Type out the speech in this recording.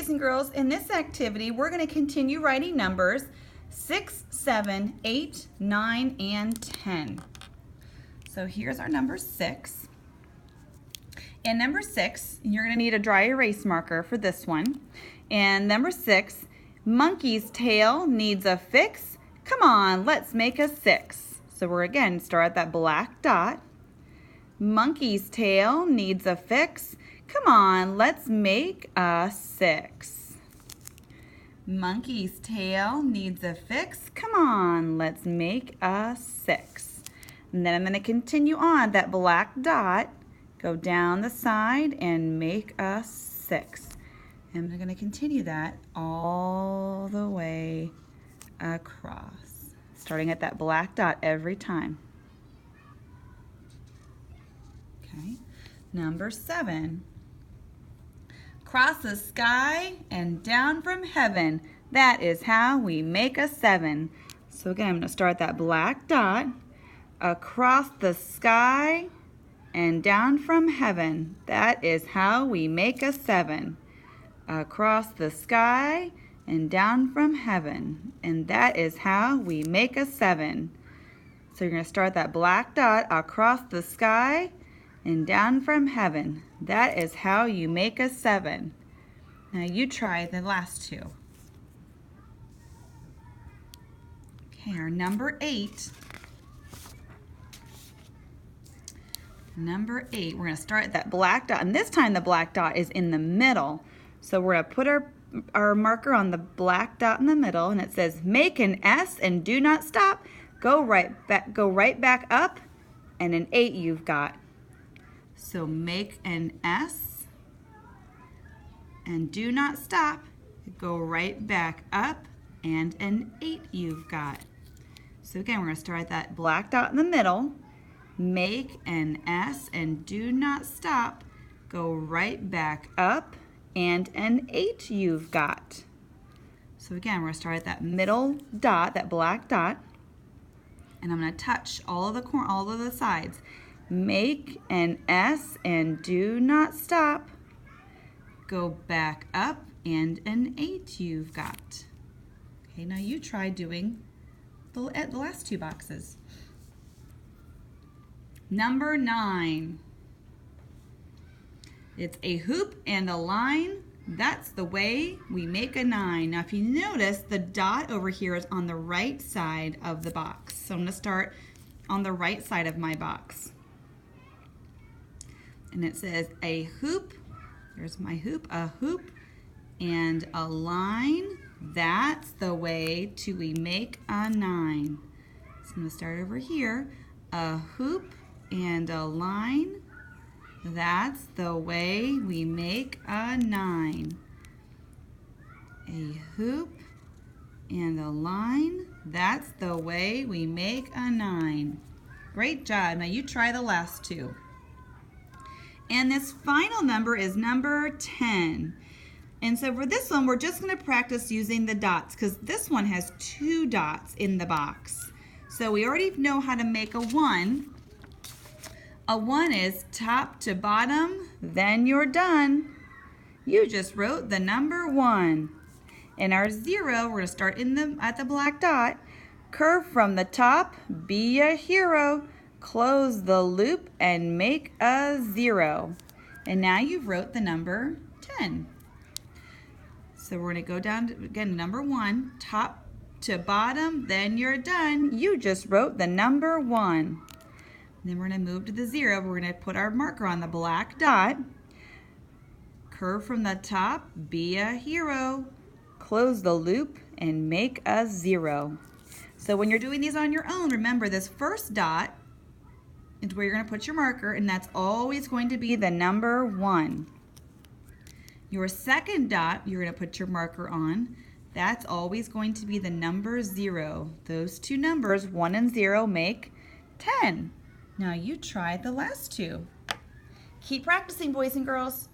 boys and girls. In this activity, we're going to continue writing numbers 6, 7, 8, 9, and 10. So here's our number 6. And number 6, you're going to need a dry erase marker for this one. And number 6, monkey's tail needs a fix. Come on, let's make a 6. So we're again start at that black dot. Monkey's tail needs a fix. Come on, let's make a 6. Monkey's tail needs a fix. Come on, let's make a 6. And then I'm going to continue on that black dot, go down the side and make a 6. And I'm going to continue that all the way across, starting at that black dot every time. Okay, number 7. Cross the sky and down from heaven. That is how we make a 7. So again, I'm going to start that black dot across the sky and down from heaven. That is how we make a 7. Across the sky and down from heaven. And that is how we make a 7. So you're going to start that black dot across the sky and down from heaven. That is how you make a 7. Now you try the last two. Okay, our number 8. Number 8, we're going to start at that black dot, and this time the black dot is in the middle. So we're going to put our marker on the black dot in the middle, and it says make an S and do not stop. Go right back up, and an 8 you've got. So make an S and do not stop. Go right back up, and an 8 you've got. So again, we're going to start at that black dot in the middle. Make an S and do not stop. Go right back up, and an 8 you've got. So again, we're going to start at that middle dot, that black dot, and I'm going to touch all of the sides. Make an S and do not stop. Go back up, and an 8 you've got. Okay, now you try doing the last two boxes. Number 9. It's a hoop and a line. That's the way we make a 9. Now if you notice, the dot over here is on the right side of the box. So I'm going to start on the right side of my box. And it says a hoop. There's my hoop, a hoop and a line. That's the way we make a 9. So I'm going to start over here. A hoop and a line. That's the way we make a 9. A hoop and a line. That's the way we make a 9. Great job. Now you try the last two. And this final number is number 10. And so for this one, we're just going to practice using the dots because this one has 2 dots in the box. So we already know how to make a 1. A 1 is top to bottom, then you're done. You just wrote the number 1. And our 0, we're going to start at the black dot. Curve from the top, be a hero. Close the loop and make a 0. And now you've wrote the number 10. So we're going to go down to, again, number 1, top to bottom, then you're done. You just wrote the number 1. Then we're going to move to the 0. We're going to put our marker on the black dot. Curve from the top, be a hero. Close the loop and make a 0. So when you're doing these on your own, remember this first dot is where you're going to put your marker, and that's always going to be the number 1. Your second dot you're going to put your marker on, that's always going to be the number 0. Those two numbers, 1 and 0, make 10. Now you try the last two. Keep practicing, boys and girls.